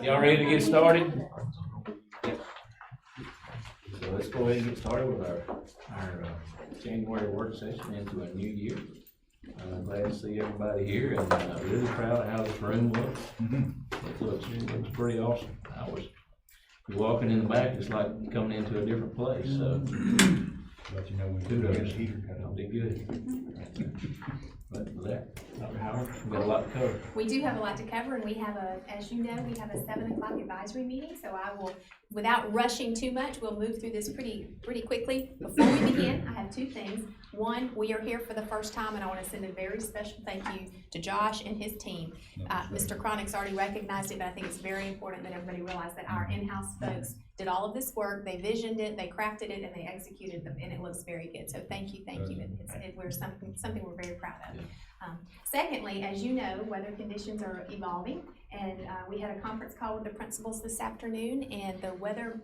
Y'all ready to get started? So let's go ahead and get started with our January work session into a new year. Glad to see everybody here, and really proud of how this room looks. It looks pretty awesome. You're walking in the back, it's like coming into a different place, so. Let you know when Kudos. the heater cut That'll off. be good. But for that, Dr. Howard, we got a lot to cover. We do have a lot to cover, and we have as you know, we have a 7 o'clock advisory meeting, so I will, without rushing too much, we'll move through this pretty quickly. Before we begin, I have two things. One, we are here for the first time, and I want to send a very special thank you to Josh and his team. Mr. Cronick's already recognized it, but I think it's very important that everybody realize that our in-house folks did all of this work. They visioned it, they crafted it, and they executed them, and it looks very good. So thank you. We're something we're very proud of. Secondly, as you know, weather conditions are evolving, and we had a conference call with the principals this afternoon, and the weather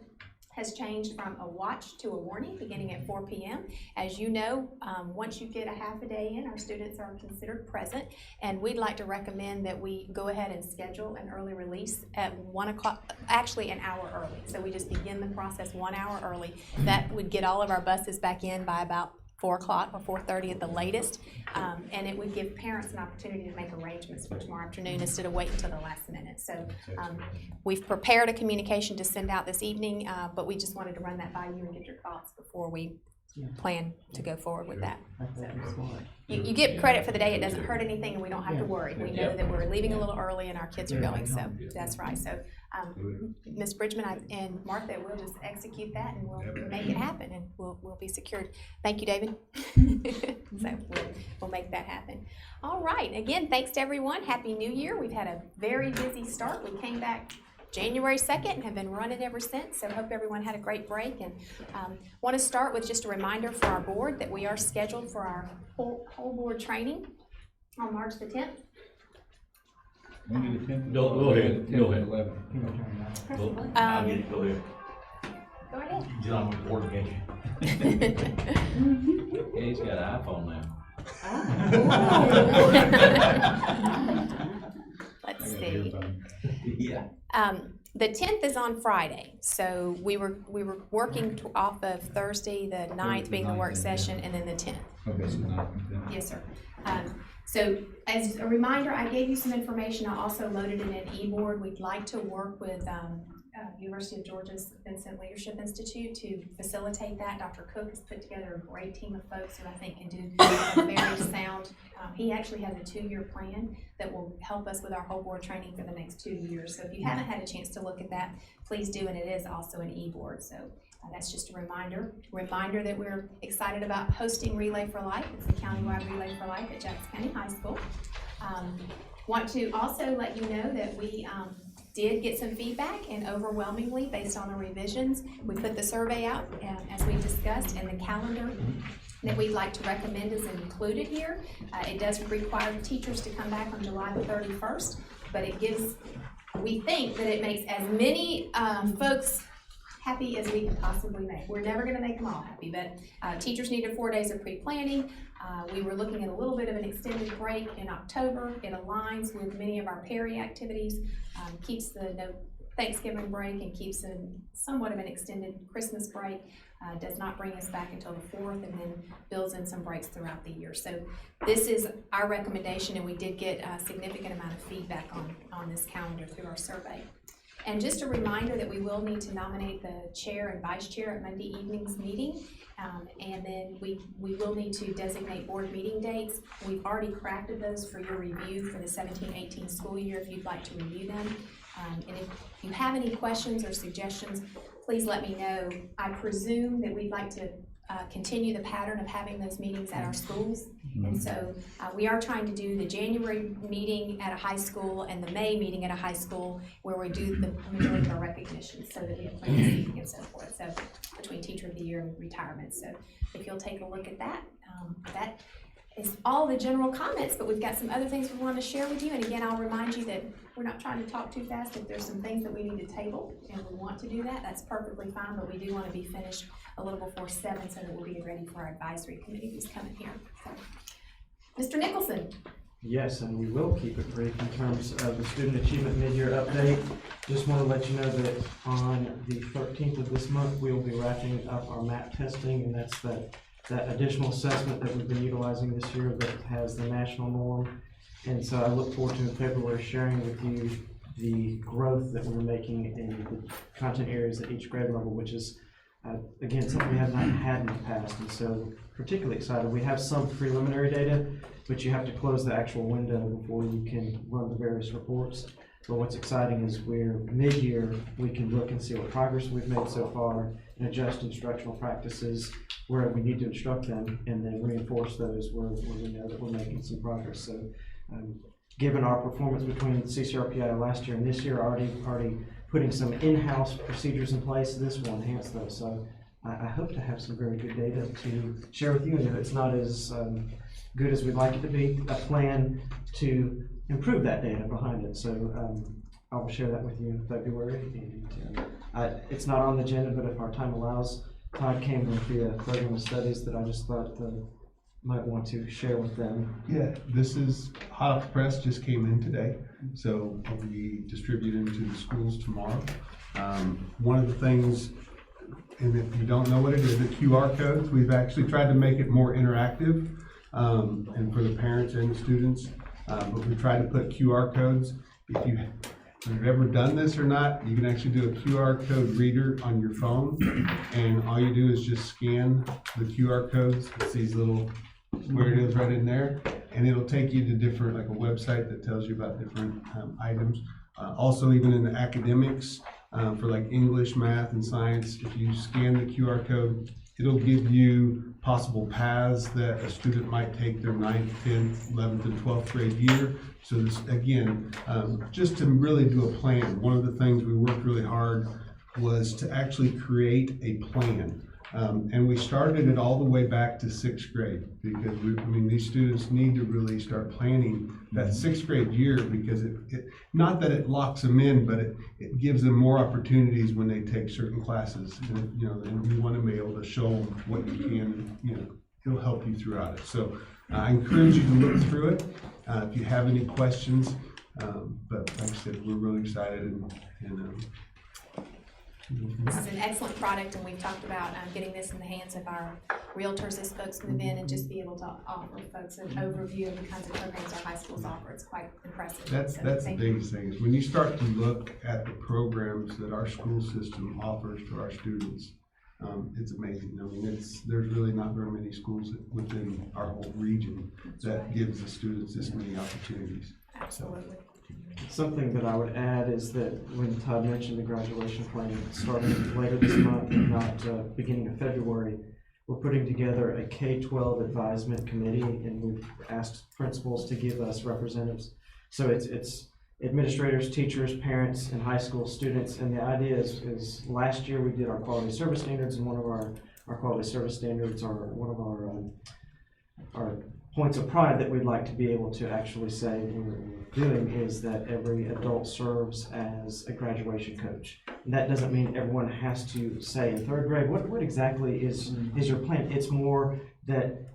has changed from a watch to a warning beginning at 4 p.m. As you know, once you get a half a day in, our students are considered present, and we'd like to recommend that we go ahead and schedule an early release at 1 o'clock, actually an hour early. So we just begin the process 1 hour early. That would get all of our buses back in by about 4 o'clock or 4:30 at the latest, and it would give parents an opportunity to make arrangements for tomorrow afternoon instead of waiting until the last minute. So we've prepared a communication to send out this evening, but we just wanted to run that by you and get your thoughts before we plan to go forward with that. So you get credit for the day. It doesn't hurt anything, and we don't have to worry. We know that we're leaving a little early and our kids are going, so that's right. So Ms. Bridgman and Martha will just execute that, and we'll make it happen, and we'll be secured. Thank you, David. So we'll make that happen. All right. Again, thanks to everyone. Happy New Year. We've had a very busy start. We came back January 2nd and have been running ever since, so hope everyone had a great break. And want to start with just a reminder for our board that we are scheduled for our whole board training on March the 10th. When do the 10th? Go ahead. Go ahead. 11. Go ahead. Go ahead. John with board again. Yeah, he's got an iPhone now. Let's see. Yeah. The 10th is on Friday, so we were working off of Thursday, the 9th being the work session, and then the 10th. Okay, so 9th and 10th. Yes, sir. So as a reminder, I gave you some information. I also loaded in an e-board. We'd like to work with University of Georgia's Vincent Leadership Institute to facilitate that. Dr. Cook has put together a great team of folks who I think can do a very sound. He actually has a 2-year plan that will help us with our whole board training for the next 2 years. So if you haven't had a chance to look at that, please do, and it is also an e-board. So that's just a reminder that we're excited about hosting Relay for Life. It's a countywide Relay for Life at Jackson County High School. Want to also let you know that we did get some feedback, and overwhelmingly, based on the revisions, we put the survey out as we discussed, and the calendar that we'd like to recommend is included here. It does require the teachers to come back on July the 31st, but we think that it makes as many folks happy as we can possibly make. We're never going to make them all happy, but teachers needed 4 days of pre-planning. We were looking at a little bit of an extended break in October. It aligns with many of our Perry activities, keeps the Thanksgiving break and keeps somewhat of an extended Christmas break. Does not bring us back until the 4th, and then builds in some breaks throughout the year. So this is our recommendation, and we did get a significant amount of feedback on this calendar through our survey. And just a reminder that we will need to nominate the chair and vice chair at Monday evening's meeting. And then we will need to designate board meeting dates. We've already crafted those for your review for the 17-18 school year if you'd like to review them. And if you have any questions or suggestions, please let me know. I presume that we'd like to continue the pattern of having those meetings at our schools. And so we are trying to do the January meeting at a high school and the May meeting at a high school where we do the majority of our recognitions so that we have plenty of seating and so forth. So between Teacher of the Year and retirement. So if you'll take a look at that, that is all the general comments, but we've got some other things we want to share with you. And again, I'll remind you that we're not trying to talk too fast. If there's some things that we need to table and we want to do that, that's perfectly fine, but we do want to be finished a little before 7 so that we'll be ready for our advisory committee who's coming here. So, Mr. Nicholson. Yes, and we will keep it brief in terms of the Student Achievement Mid-Year Update. Just want to let you know that on the 13th of this month, we will be wrapping up our MAP testing, and that's that additional assessment that we've been utilizing this year that has the national norm. And so I look forward to in February sharing with you the growth that we're making in the content areas at each grade level, which is, again, something we have not had in the past. And so particularly excited. We have some preliminary data, but you have to close the actual window before you can run the various reports. But what's exciting is we're mid-year, we can look and see what progress we've made so far and adjust instructional practices where we need to instruct them, and then reinforce those where we know that we're making some progress. So given our performance between CCRPI last year and this year, already putting some in-house procedures in place, this will enhance those. So I hope to have some very good data to share with you, and if it's not as good as we'd like it to be, a plan to improve that data behind it. So I will share that with you in February. And it's not on the agenda, but if our time allows, Todd came with the program of studies that I just thought might want to share with them. Yeah, this is hot off the press, just came in today, so will be distributed into the schools tomorrow. One of the things, and if you don't know what it is, the QR codes, we've actually tried to make it more interactive and for the parents and the students, but we tried to put QR codes. If you've ever done this or not, you can actually do a QR code reader on your phone, and all you do is just scan the QR codes. It's these little where it is right in there, and it'll take you to different, like a website that tells you about different items. Also, even in the academics, for like English, math, and science, if you scan the QR code, it'll give you possible paths that a student might take their 9th, 10th, 11th, and 12th grade year. So this, again, just to really do a plan. One of the things we worked really hard was to actually create a plan. And we started it all the way back to 6th grade, because these students need to really start planning that 6th grade year, because it not that it locks them in, but it gives them more opportunities when they take certain classes. And, and you want to be able to show them what you can, it'll help you throughout it. So I encourage you to look through it if you have any questions. But like I said, we're really excited and this is an excellent product, and we've talked about getting this in the hands of our realtors as folks move in, and just be able to offer folks an overview of the kinds of programs our high schools offer. It's quite impressive. That's the biggest thing, is when you start to look at the programs that our school system offers to our students, it's amazing. There's really not very many schools within our whole region that gives the students this many opportunities. Absolutely. Something that I would add is that when Todd mentioned the graduation plan starting later this month, if not beginning of February, we're putting together a K-12 advisement committee, and we've asked principals to give us representatives. So it's administrators, teachers, parents, and high school students. And the idea is last year we did our quality service standards, and one of our quality service standards are one of our points of pride that we'd like to be able to actually say we're doing is that every adult serves as a graduation coach. And that doesn't mean everyone has to say in 3rd grade, what exactly is your plan? It's more that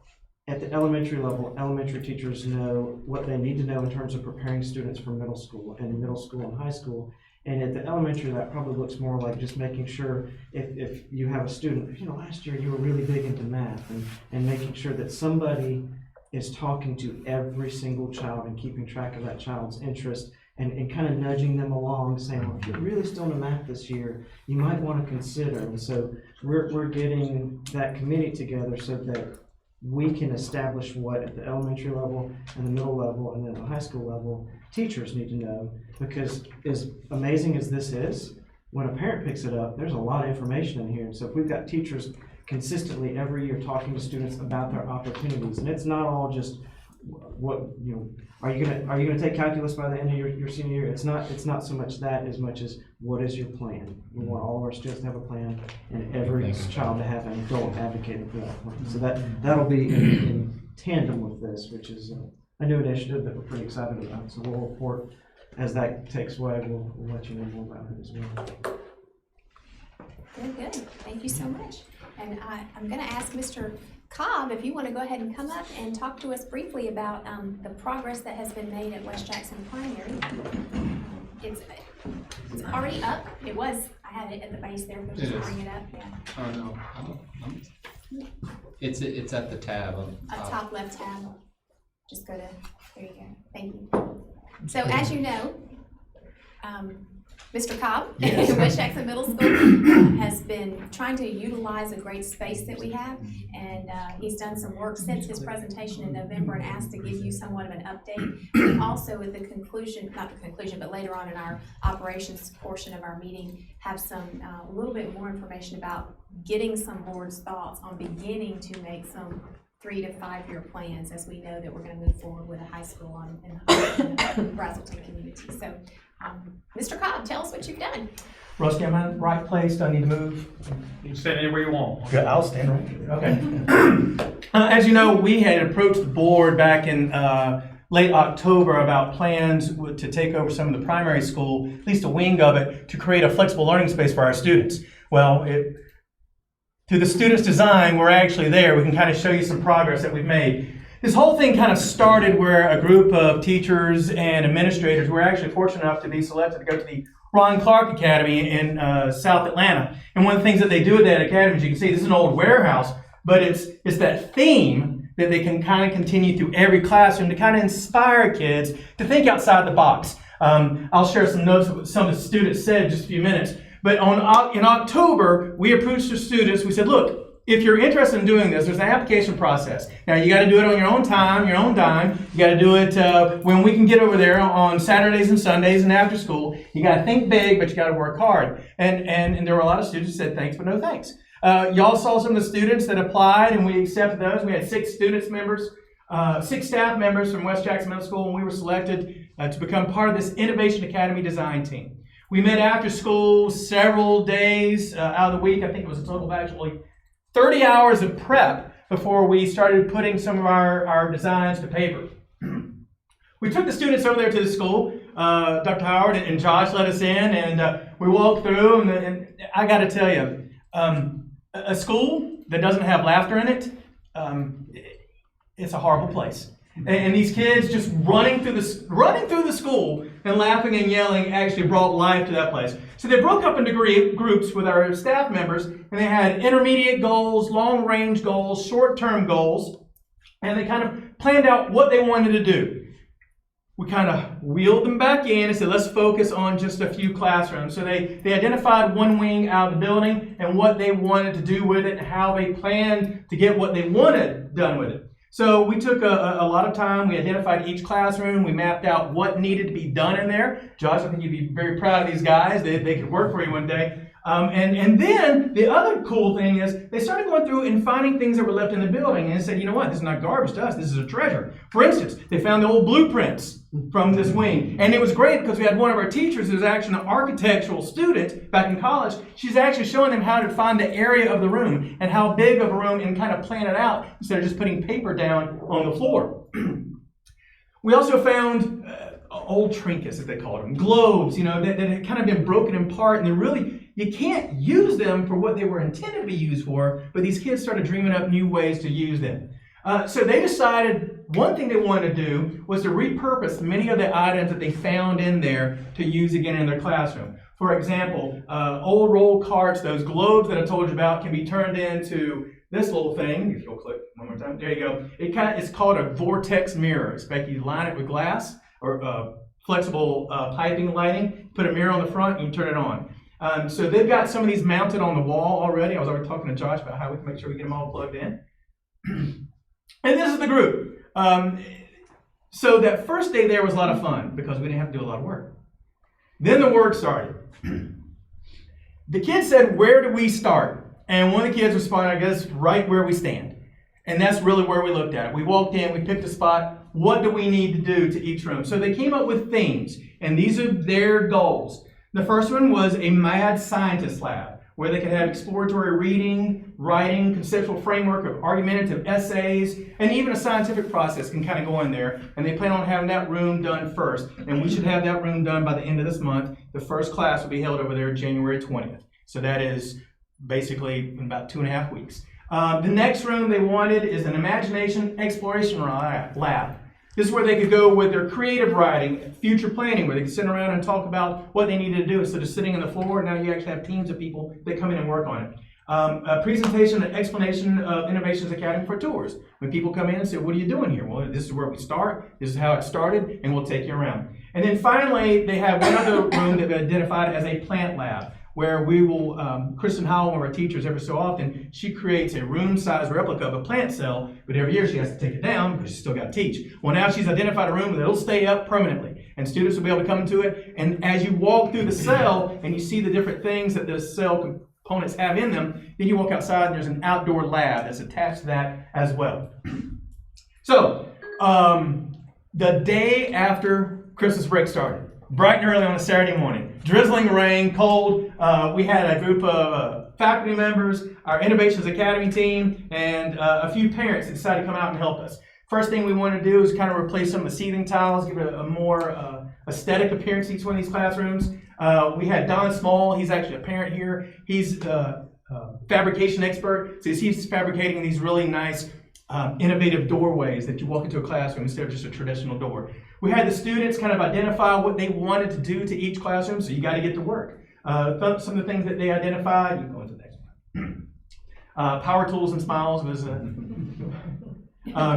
at the elementary level, elementary teachers know what they need to know in terms of preparing students for middle school and high school. And at the elementary, that probably looks more like just making sure if you have a student, last year you were really big into math, and making sure that somebody is talking to every single child and keeping track of that child's interest, and kind of nudging them along, saying, well, if you're really still into math this year, you might want to consider. And so we're getting that committee together so that we can establish what at the elementary level and the middle level and then the high school level teachers need to know. Because as amazing as this is, when a parent picks it up, there's a lot of information in here. So if we've got teachers consistently every year talking to students about their opportunities, and it's not all just what are you gonna take calculus by the end of your senior year. It's not so much that as much as what is your plan. We want all of our students to have a plan, and every child to have an adult advocating for that plan. So that'll be in tandem with this, which is a new initiative that we're pretty excited about. So we'll report as that takes way. We'll let you know more about it as well. Good. Thank you so much. And I'm going to ask Mr. Cobb if you want to go ahead and come up and talk to us briefly about the progress that has been made at West Jackson Primary it's already up. It was, I had it at the base there, but just It is. bring it up, yeah. Oh, no. It's at the tab on Up top. top left tab, just go to, there you go, thank you. So as you know, Mr. Cobb in West Jackson Middle School has been trying to utilize a great space that we have, and he's done some work since his presentation in November and asked to give you somewhat of an update. We also, at the conclusion, not the conclusion, but later on in our operations portion of our meeting, have some a little bit more information about getting some board's thoughts on beginning to make some 3 to 5 year plans, as we know that we're going to move forward with a high school in the Brazelton community. So, Mr. Cobb, tell us what you've done. Rusty, am I in the right place? Do I need to move? You can stand anywhere you want. Good, I'll stand right there. Okay. As you know, we had approached the board back in late October about plans to take over some of the primary school, at least a wing of it, to create a flexible learning space for our students. Well, through the students' design, we're actually there. We can kind of show you some progress that we've made. This whole thing kind of started where a group of teachers and administrators were actually fortunate enough to be selected to go to the Ron Clark Academy in South Atlanta. And one of the things that they do at that academy, as you can see, this is an old warehouse, but it's that theme that they can kind of continue through every classroom to kind of inspire kids to think outside the box. I'll share some notes of what some of the students said in just a few minutes. But in October, we approached the students. We said, look, if you're interested in doing this, there's an application process. Now, you got to do it on your own time, your own dime. You got to do it when we can get over there on Saturdays and Sundays and after school. You got to think big, but you got to work hard. And there were a lot of students who said thanks, but no thanks. Y'all saw some of the students that applied, and we accepted those. We had 6 staff members from West Jackson Middle School, and we were selected to become part of this Innovation Academy design team. We met after school several days out of the week. I think it was a total of actually 30 hours of prep before we started putting some of our designs to paper. We took the students over there to the school. Dr. Howard and Josh let us in, and we walked through, and I got to tell you, a school that doesn't have laughter in it, it's a horrible place. And these kids just running through the school and laughing and yelling actually brought life to that place. So they broke up into groups with our staff members, and they had intermediate goals, long-range goals, short-term goals, and they kind of planned out what they wanted to do. We kind of wheeled them back in and said, let's focus on just a few classrooms. So they identified one wing out of the building and what they wanted to do with it and how they planned to get what they wanted done with it. So we took a lot of time. We identified each classroom. We mapped out what needed to be done in there. Josh, I think you'd be very proud of these guys. They could work for you one day. And then the other cool thing is they started going through and finding things that were left in the building and said, you know what, this is not garbage to us. This is a treasure. For instance, they found the old blueprints from this wing. And it was great because we had one of our teachers who's actually an architectural student back in college. She's actually showing them how to find the area of the room and how big of a room and kind of plan it out instead of just putting paper down on the floor. We also found old trinkets, as they called them, globes, that had kind of been broken apart, and they're really, you can't use them for what they were intended to be used for, but these kids started dreaming up new ways to use them. So they decided one thing they wanted to do was to repurpose many of the items that they found in there to use again in their classroom. For example, old roll carts, those globes that I told you about, can be turned into this little thing. If you'll click one more time, there you go. It's called a vortex mirror. It's like you line it with glass or flexible piping lighting, put a mirror on the front, and you turn it on. So they've got some of these mounted on the wall already. I was already talking to Josh about how we can make sure we get them all plugged in. And this is the group. So that first day there was a lot of fun because we didn't have to do a lot of work. Then the work started. The kids said, where do we start? And one of the kids responded, I guess, right where we stand. And that's really where we looked at it. We walked in, we picked a spot. What do we need to do to each room? So they came up with themes, and these are their goals. The first one was a mad scientist lab, where they could have exploratory reading, writing, conceptual framework of argumentative essays, and even a scientific process can kind of go in there. And they plan on having that room done first. And we should have that room done by the end of this month. The first class will be held over there January 20th. So that is basically in about 2.5 weeks. The next room they wanted is an imagination exploration lab. This is where they could go with their creative writing, future planning, where they could sit around and talk about what they needed to do instead of sitting on the floor. Now you actually have teams of people that come in and work on it. A presentation and explanation of Innovations Academy for tours. When people come in and say, what are you doing here? Well, this is where we start, this is how it started, and we'll take you around. And then finally, they have one other room that we identified as a plant lab, where we will, Kristen Howell, one of our teachers, every so often, she creates a room-sized replica of a plant cell, but every year she has to take it down because she's still got to teach. Well, now she's identified a room that will stay up permanently, and students will be able to come into it, and as you walk through the cell and you see the different things that the cell components have in them, then you walk outside and there's an outdoor lab that's attached to that as well. So, the day after Christmas break started, bright and early on a Saturday morning, drizzling rain, cold, we had a group of faculty members, our Innovations Academy team, and a few parents that decided to come out and help us. First thing we wanted to do is kind of replace some of the ceiling tiles, give it a more aesthetic appearance to each one of these classrooms. We had Don Small, he's actually a parent here. He's a fabrication expert, so he's fabricating these really nice innovative doorways that you walk into a classroom instead of just a traditional door. We had the students kind of identify what they wanted to do to each classroom, so you got to get to work. Some of the things that they identified, you can go into the next one. Power Tools and Smiles was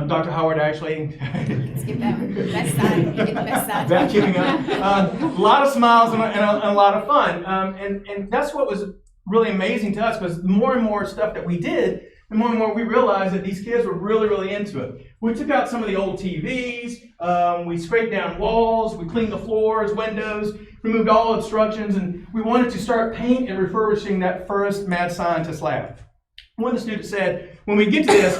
Dr. Howard actually. Skip that one. Best side. You get the best side. Vacuuming up. A lot of smiles and a lot of fun. And that's what was really amazing to us, because the more and more stuff that we did, the more and more we realized that these kids were really, really into it. We took out some of the old TVs, we scraped down walls, we cleaned the floors, windows, removed all obstructions, and we wanted to start paint and refurbishing that first Mad Scientist lab. One of the students said, when we get to this,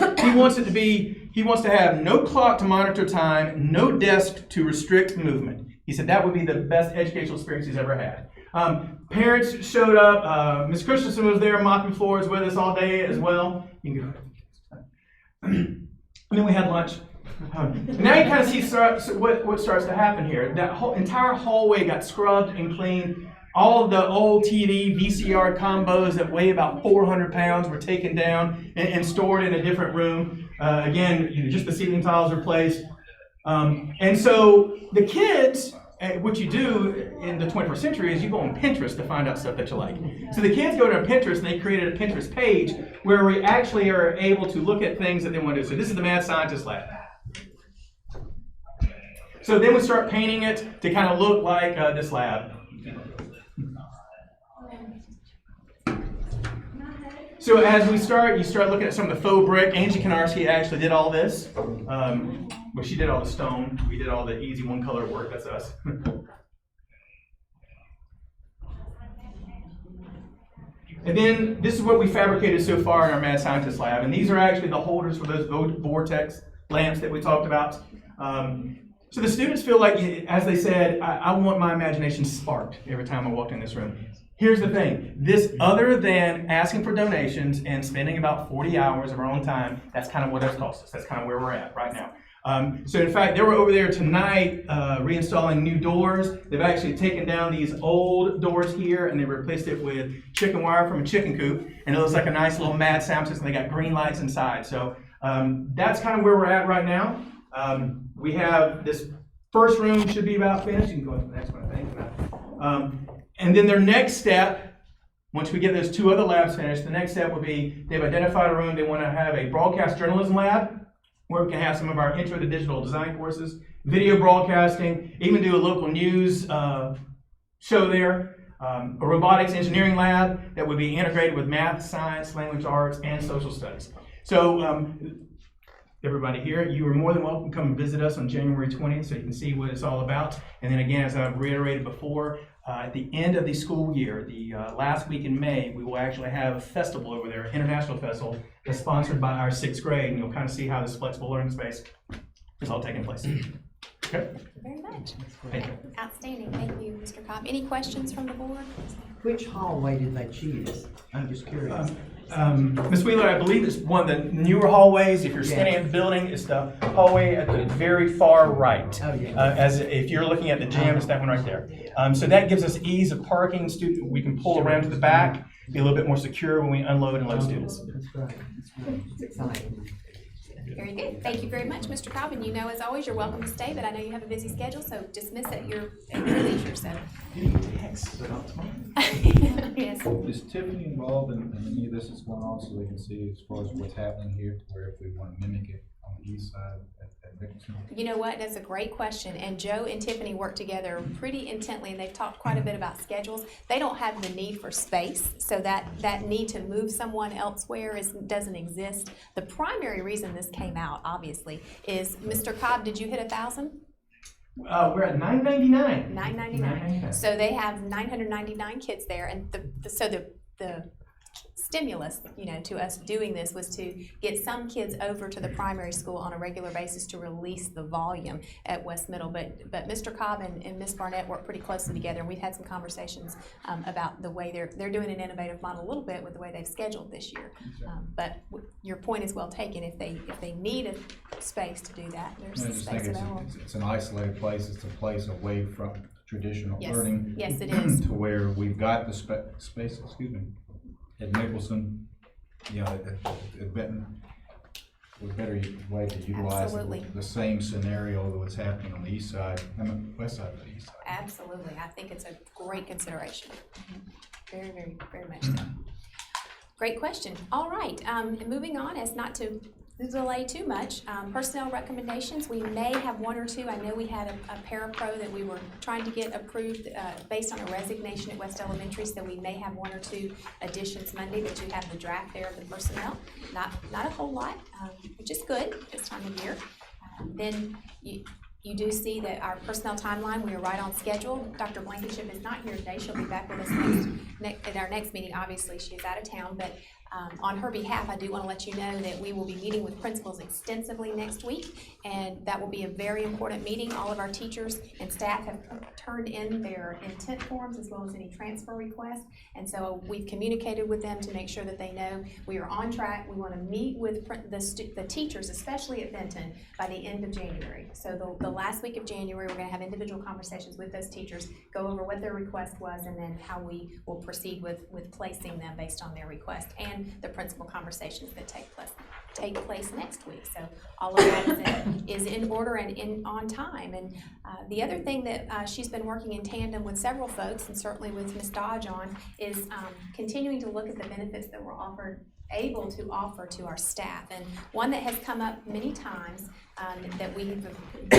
he wants to have no clock to monitor time, no desk to restrict movement. He said that would be the best educational experience he's ever had. Parents showed up. Ms. Christensen was there mopping floors with us all day as well. You can go. And then we had lunch. Now you kind of see what starts to happen here. That whole entire hallway got scrubbed and cleaned. All of the old TV, VCR combos that weigh about 400 pounds were taken down and stored in a different room. Again, just the ceiling tiles replaced. And so the kids, what you do in the 21st century is you go on Pinterest to find out stuff that you like. So the kids go to Pinterest and they created a Pinterest page where we actually are able to look at things that they want to do. So this is the Mad Scientist Lab. So then we start painting it to kind of look like this lab. So as we start, you start looking at some of the faux brick. Angie Kanarski actually did all this. Well, she did all the stone. We did all the easy one color work. That's us. And then this is what we fabricated so far in our Mad Scientist Lab. And these are actually the holders for those vortex lamps that we talked about. So the students feel like, as they said, I want my imagination sparked every time I walked in this room. Here's the thing, this, other than asking for donations and spending about 40 hours of our own time, that's kind of what it's cost us. That's kind of where we're at right now. So in fact, they were over there tonight reinstalling new doors. They've actually taken down these old doors here and they replaced it with chicken wire from a chicken coop. And it looks like a nice little Mad Scientist, and they got green lights inside. So that's kind of where we're at right now. We have this first room should be about finished. You can go into the next one, I think. And then their next step, once we get those two other labs finished, the next step would be they've identified a room. They want to have a broadcast journalism lab where we can have some of our intro to digital design courses, video broadcasting, even do a local news show there, a robotics engineering lab that would be integrated with math, science, language arts, and social studies. So everybody here, you are more than welcome to come and visit us on January 20th so you can see what it's all about. And then again, as I've reiterated before, at the end of the school year, the last week in May, we will actually have a festival over there, international festival, that's sponsored by our 6th grade, and you'll kind of see how this flexible learning space is all taking place. Okay? Very much. Thank you. Outstanding. Thank you, Mr. Cobb. Any questions from the board? Which hallway did they choose? I'm just curious. Ms. Wheeler, I believe it's one of the newer hallways. If you're standing at the building, it's the hallway at the very far right. Oh, yeah. As if you're looking at the gym, it's that one right there. So that gives us ease of parking. We can pull around to the back, be a little bit more secure when we unload and load students. That's great. That's exciting. Very good. Thank you very much, Mr. Cobb. And you know, as always, you're welcome to stay, but I know you have a busy schedule, so dismiss at your leisure, so. Yes. Is Tiffany involved in any of this that's going on, so we can see as far as what's happening here, to where if we want to mimic it on the east side at Nicholson? You know what, that's a great question, and Joe and Tiffany work together pretty intently, and they've talked quite a bit about schedules. They don't have the need for space, so that need to move someone elsewhere doesn't exist. The primary reason this came out, obviously, is, Mr. Cobb, did you hit 1,000? We're at $9.99. $9.99. So they have 999 kids there, and the stimulus, to us doing this was to get some kids over to the primary school on a regular basis to release the volume at West Middle. But Mr. Cobb and Ms. Barnett work pretty closely together, and we've had some conversations about the way they're doing an innovative model a little bit with the way they've scheduled this year. But your point is well taken. If they need a space to do that, there's I just space think available. it's an isolated place. It's a place away from traditional Yes. learning. Yes, it is. To where we've got the space, at Nicholson, at Benton, with better way to utilize Absolutely. the same scenario that was happening on the east side, west side of the east side. Absolutely. I think it's a great consideration. Very, very, very much so. Great question. All right, moving on, as not to delay too much, personnel recommendations, we may have one or two. I know we had a parapro that we were trying to get approved based on a resignation at West Elementary, so we may have one or two additions Monday, but you have the draft there of the personnel. Not a whole lot, which is good this time of year. Then you do see that our personnel timeline, we are right on schedule. Dr. Blankenship is not here today. She'll be back with us at our next meeting. Obviously, she is out of town, but on her behalf, I do want to let you know that we will be meeting with principals extensively next week, and that will be a very important meeting. All of our teachers and staff have turned in their intent forms as well as any transfer requests, and so we've communicated with them to make sure that they know we are on track. We want to meet with the teachers, especially at Benton, by the end of January. So the last week of January, we're going to have individual conversations with those teachers, go over what their request was, and then how we will proceed with placing them based on their request, and the principal conversations that take place next week. So all of that is in order and on time. And the other thing that she's been working in tandem with several folks, and certainly with Ms. Dodge on, is continuing to look at the benefits that we're able to offer to our staff. And one that has come up many times that we have been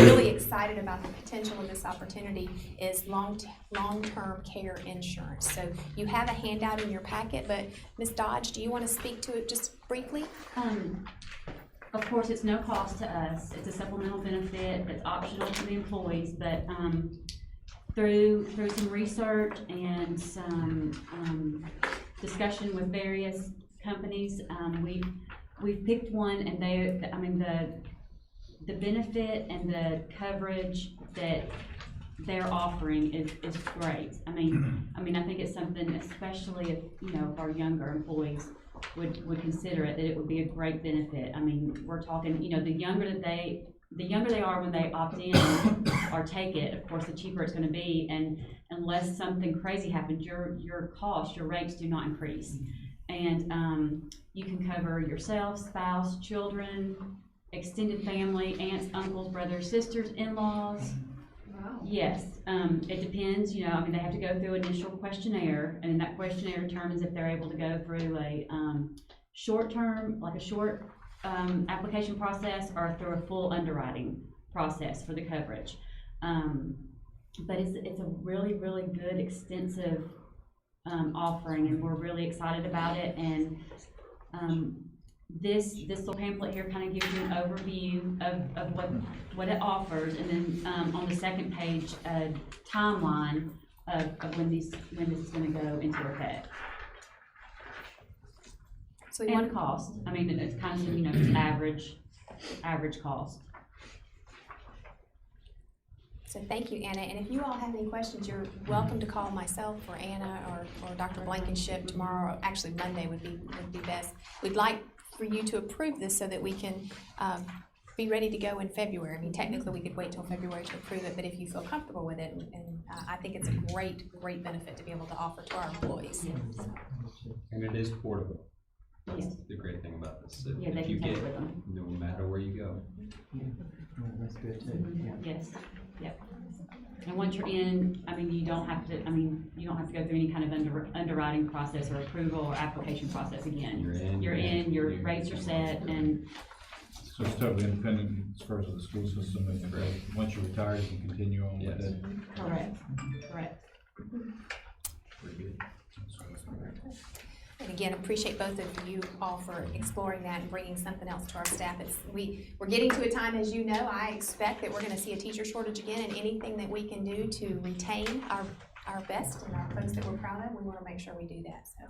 really excited about the potential of this opportunity is long-term care insurance. So you have a handout in your packet, but Ms. Dodge, do you want to speak to it just briefly? Of course, it's no cost to us. It's a supplemental benefit that's optional to the employees, but through some research and some discussion with various companies, we've picked one, and the benefit and the coverage that they're offering is great. I think it's something, especially if our younger employees would consider it, that it would be a great benefit. We're talking, the younger they are when they opt in or take it, of course, the cheaper it's going to be, and unless something crazy happens, your rates do not increase. And you can cover yourself, spouse, children, extended family, aunts, uncles, brothers, sisters, in-laws. Wow. Yes, it depends, they have to go through an initial questionnaire, and that questionnaire determines if they're able to go through a short application process or through a full underwriting process for the coverage. But it's a really, really good, extensive offering, and we're really excited about it. And this little pamphlet here kind of gives you an overview of what it offers, and then on the second page, a timeline of when this is going to go into effect. So And cost. It's kind of just average cost. So thank you, Anna. And if you all have any questions, you're welcome to call myself or Anna or Dr. Blankenship tomorrow. Or actually, Monday would be best. We'd like for you to approve this so that we can be ready to go in February. Technically, we could wait till February to approve it, but if you feel comfortable with it, and I think it's a great benefit to be able to offer to our employees. And it is portable. Yes. That's the great thing about this. Yeah, they If you can take get, it with them. no matter where you go. That's good too, yeah. Yes, yep. And once you're in, I mean, you don't have to go through any kind of underwriting process or approval or application process again. You're in. Your rates are set, and So it's totally independent as far as the school system, and once you retire, you can continue on with Yes. it. correct. And again, appreciate both of you all for exploring that and bringing something else to our staff. We're getting to a time, as you know, I expect that we're gonna see a teacher shortage again, and anything that we can do to retain our best and our folks that we're proud of, we wanna make sure we do that, so.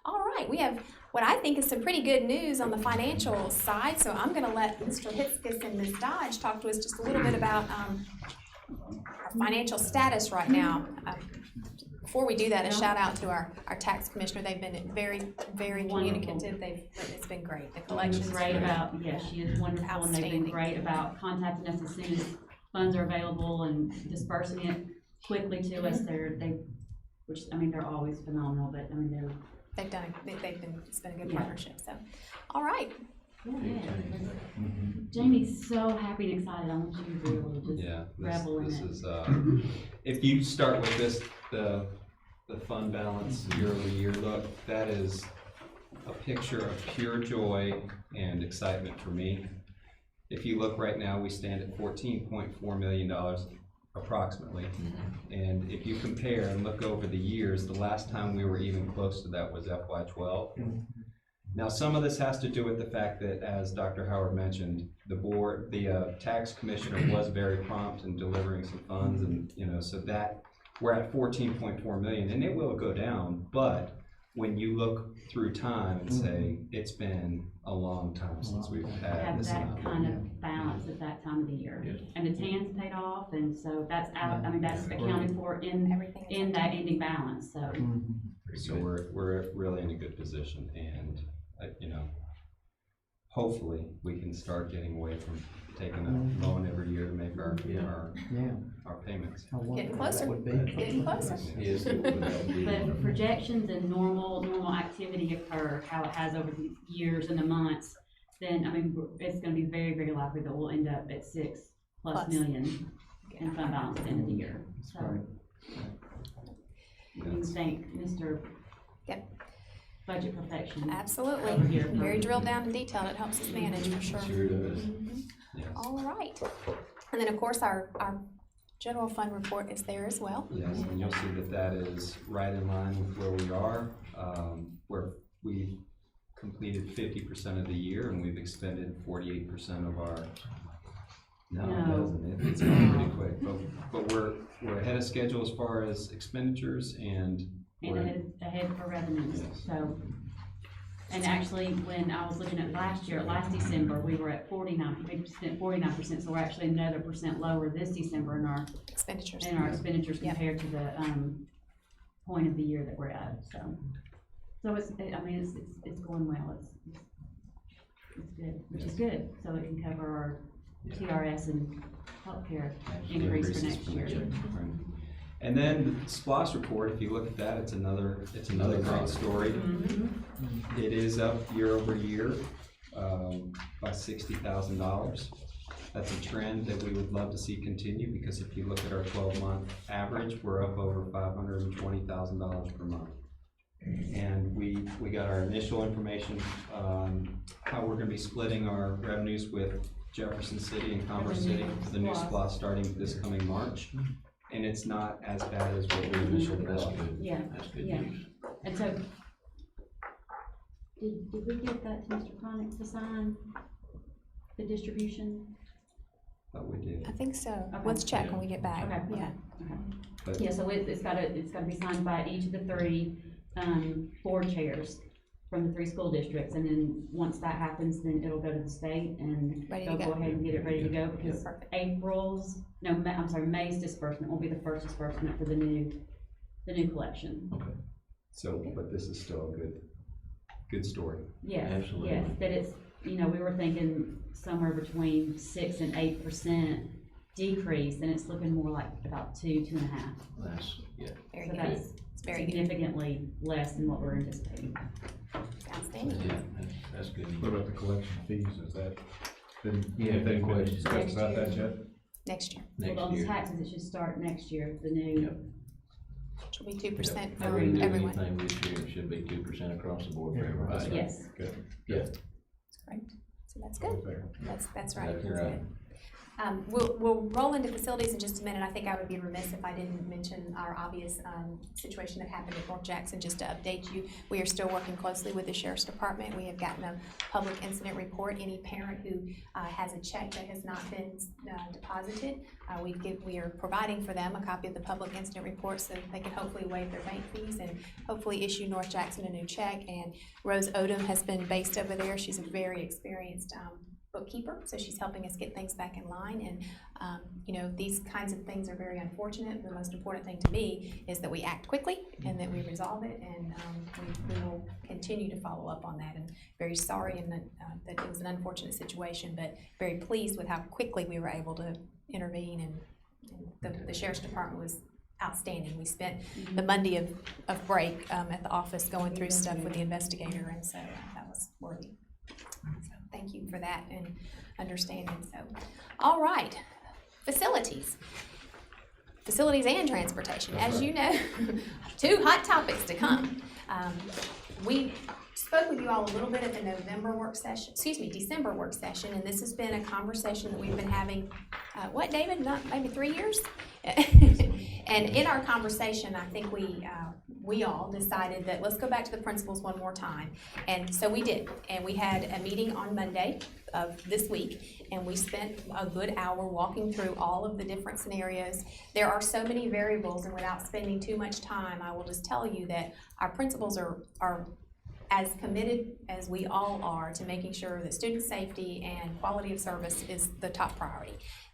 All right, we have what I think is some pretty good news on the financial side, so I'm gonna let Mr. Hitzkes and Ms. Dodge talk to us just a little bit about, our financial status right now. Before we do that, a shout out to our tax commissioner. They've been very, very communicative. It's been great. The collections. She's great about, yes, she is wonderful, and they've been Outstanding. great about contacting us as soon as funds are available and dispersing it quickly to us. They're always phenomenal, but I mean, It's been a good Yeah. partnership, so. All right, Jamie's so happy and excited. I want you to be able to just Yeah, revel in this it. is, if you start with this, the fund balance year over year look, that is a picture of pure joy and excitement for me. If you look right now, we stand at $14.4 million approximately. And if you compare and look over the years, the last time we were even close to that was FY12. Now, some of this has to do with the fact that, as Dr. Howard mentioned, the tax commissioner was very prompt in delivering some funds, and so that we're at 14.4 million, and it will go down. But when you look through time and say it's been a long time since we've had Have this that amount. kind of balance at that time of the year. Yes. And the TAN's paid off, and so that's out, that's accounted for in everything. is that ending balance, so. So we're really in a good position, and hopefully we can start getting away from taking a loan every year to make our payments. How wonderful Getting closer. that would be. Getting closer. Yes, it would be. But if projections and normal activity occur, how it has over the years and the months, then, I mean, it's gonna be very, very likely that we'll end up at 6+ Plus. million in fund balance at the end of the year, so. What do you think, Mr. Yep. Budget Perfection? Over Absolutely. here. Very drilled down and detailed. It helps us manage for sure. Sure does. Yes. All right. And then, of course, our general fund report is there as well. Yes, and you'll see that is right in line with where we are, where we completed 50% of the year and we've expended 48% of our. No, it No. doesn't. It's gone pretty quick, but we're ahead of schedule as far as expenditures and. And ahead for revenues, Yes. so. And actually, when I was looking at last December, we were at 49%, so we're actually another percent lower this December in our Expenditures. expenditures Yep. compared to the, point of the year that we're at, so. So it's going well, it's good, which is good, so it can cover our TRS and healthcare increase for next year. Right. And then the SPOS report, if you look at that, it's another great story. It is up year over year, by $60,000. That's a trend that we would love to see continue, because if you look at our 12-month average, we're up over $520,000 per month. And we got our initial information on how we're gonna be splitting our revenues with Jefferson City and Commerce City for the new SPOS starting this coming March. And it's not as bad as what we initially That's thought. good. Yeah, That's good yeah. news. And so, did we get that to Mr. Chronic to sign the distribution? But we did. I think so. Okay. Let's check when we get back. Okay. Yeah. But Yeah, so it's gotta be signed by each of the three, board chairs from the three school districts, and then once that happens, then it'll go to the state and Ready to they'll go go. ahead and get it ready to go, because Perfect. May's disbursement will be the first disbursement for the new collection. So, but this is still a good story. Yes, Absolutely. yes, that it's, we were thinking somewhere between 6 and 8% decrease, and it's looking more like about 2.5. That's, yeah. Very So good. that's It's very good. significantly less than what we're anticipating. Got Outstanding. Yeah, that's good. What about the collection fees, is that, been, Yeah, anything been question. discussed about that yet? Next year, Well, Next on year. taxes, it should start next year, the new. Yep. which will be 2% If for we do everyone. anything this year, it should be 2% across the board for everybody. Yes. Yeah, That's great. So that's good. Fair. That's right. That's right. We'll roll into facilities in just a minute. I think I would be remiss if I didn't mention our obvious situation that happened at North Jackson. Just to update you, we are still working closely with the Sheriff's Department. We have gotten a public incident report. Any parent who has a check that has not been deposited, we are providing for them a copy of the public incident report so they can hopefully waive their bank fees and hopefully issue North Jackson a new check. And Rose Odom has been based over there. She's a very experienced bookkeeper, so she's helping us get things back in line. And you know, these kinds of things are very unfortunate. The most important thing to me is that we act quickly and that we resolve it, and we will continue to follow up on that. And very sorry and that it was an unfortunate situation, but very pleased with how quickly we were able to intervene, and the Sheriff's Department was outstanding. We spent the Monday of break at the office going through stuff with the investigator, and so that was worthy. So thank you for that and understanding. So, all right, facilities and transportation. As you know, two hot topics to come. We spoke with you all a little bit at the December work session, and this has been a conversation that we've been having, what, David, not maybe 3 years? And in our conversation, I think we all decided that let's go back to the principals one more time. And so we did, and we had a meeting on Monday of this week, and we spent a good hour walking through all of the different scenarios. There are so many variables, and without spending too much time, I will just tell you that our principals are as committed as we all are to making sure that student safety and quality of service is the top priority.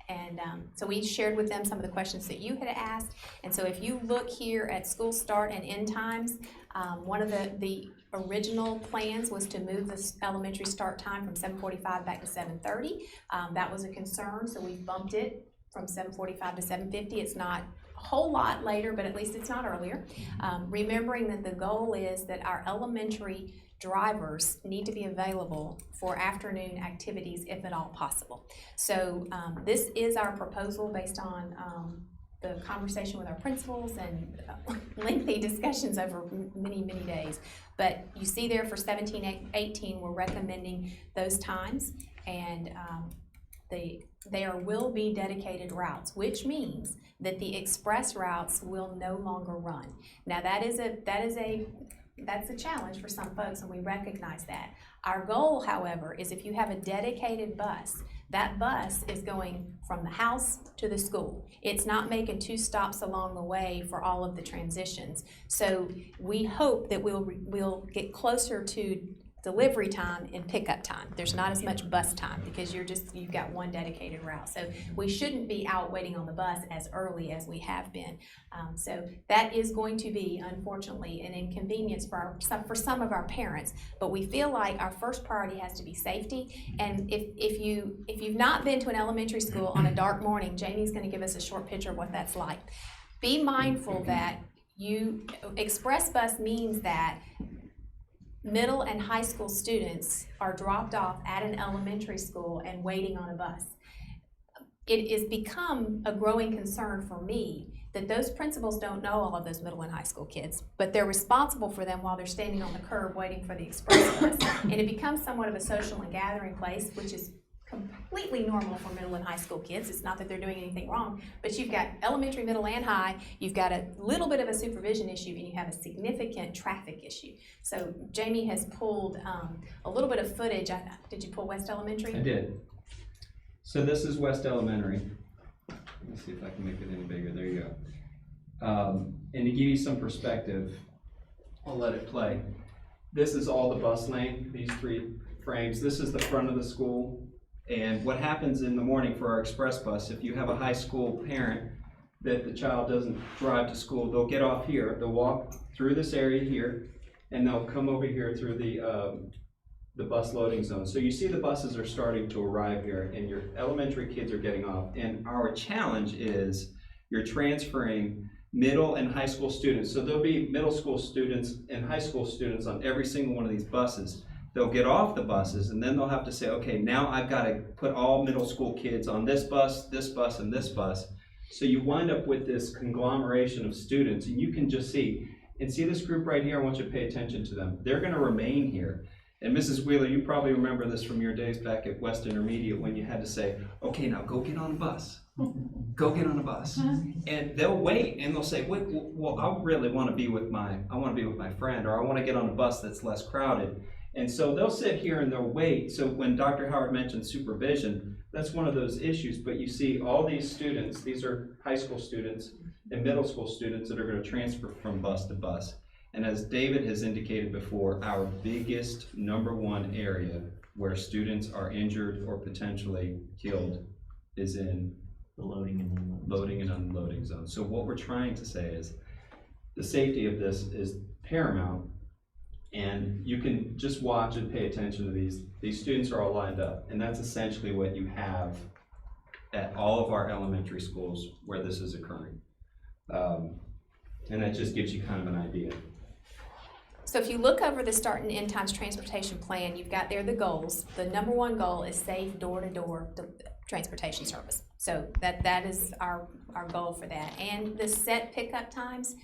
And so we shared with them some of the questions that you had asked. And so if you look here at school start and end times, one of the original plans was to move the elementary start time from 7:45 back to 7:30. That was a concern, so we bumped it from 7:45 to 7:50. It's not a whole lot later, but at least it's not earlier. Remembering that the goal is that our elementary drivers need to be available for afternoon activities if at all possible. So this is our proposal based on the conversation with our principals and lengthy discussions over many days. But you see there for 17-18, we're recommending those times, and there will be dedicated routes, which means that the express routes will no longer run. Now that's a challenge for some folks, and we recognize that. Our goal, however, is if you have a dedicated bus, that bus is going from the house to the school. It's not making 2 stops along the way for all of the transitions. So we hope that we'll get closer to delivery time and pickup time. There's not as much bus time because you've got one dedicated route. So we shouldn't be out waiting on the bus as early as we have been. So that is going to be, unfortunately, an inconvenience for some of our parents. But we feel like our first priority has to be safety. And if you've not been to an elementary school on a dark morning, Jamie's going to give us a short picture of what that's like. Be mindful that express bus means that middle and high school students are dropped off at an elementary school and waiting on a bus. It has become a growing concern for me that those principals don't know all of those middle and high school kids, but they're responsible for them while they're standing on the curb waiting for the express bus. And it becomes somewhat of a social and gathering place, which is completely normal for middle and high school kids. It's not that they're doing anything wrong, but you've got elementary, middle, and high. You've got a little bit of a supervision issue, and you have a significant traffic issue. So Jamie has pulled a little bit of footage. Did you pull West Elementary? I did. So this is West Elementary. Let me see if I can make it any bigger. There you go. And to give you some perspective, I'll let it play. This is all the bus lane, these 3 frames. This is the front of the school. And what happens in the morning for our express bus, if you have a high school parent that the child doesn't drive to school, they'll get off here, they'll walk through this area here, and they'll come over here through the bus loading zone. So you see the buses are starting to arrive here, and your elementary kids are getting off. And our challenge is you're transferring middle and high school students. So there'll be middle school students and high school students on every single one of these buses. They'll get off the buses and then they'll have to say, okay, now I've got to put all middle school kids on this bus, and this bus. So you wind up with this conglomeration of students, and you can just see this group right here. I want you to pay attention to them. They're going to remain here. And Mrs. Wheeler, you probably remember this from your days back at West Intermediate when you had to say, okay, now go get on a bus. Go get on a bus. And they'll wait and they'll say, wait, well, I really want to be with my friend, or I want to get on a bus that's less crowded. And so they'll sit here and they'll wait. So when Dr. Howard mentioned supervision, that's one of those issues. But you see all these students, these are high school students and middle school students that are going to transfer from bus to bus. And as David has indicated before, our biggest #1 area where students are injured or potentially killed is in The loading and unloading zones. So what we're trying to say is the safety of this is paramount, and you can just watch and pay attention to these. These students are all lined up, and that's essentially what you have at all of our elementary schools where this is occurring. And that just gives you kind of an idea. So if you look over the start and end times transportation plan, you've got there the goals. The #1 goal is safe door-to-door transportation service. So that is our goal for that. And the set pickup times,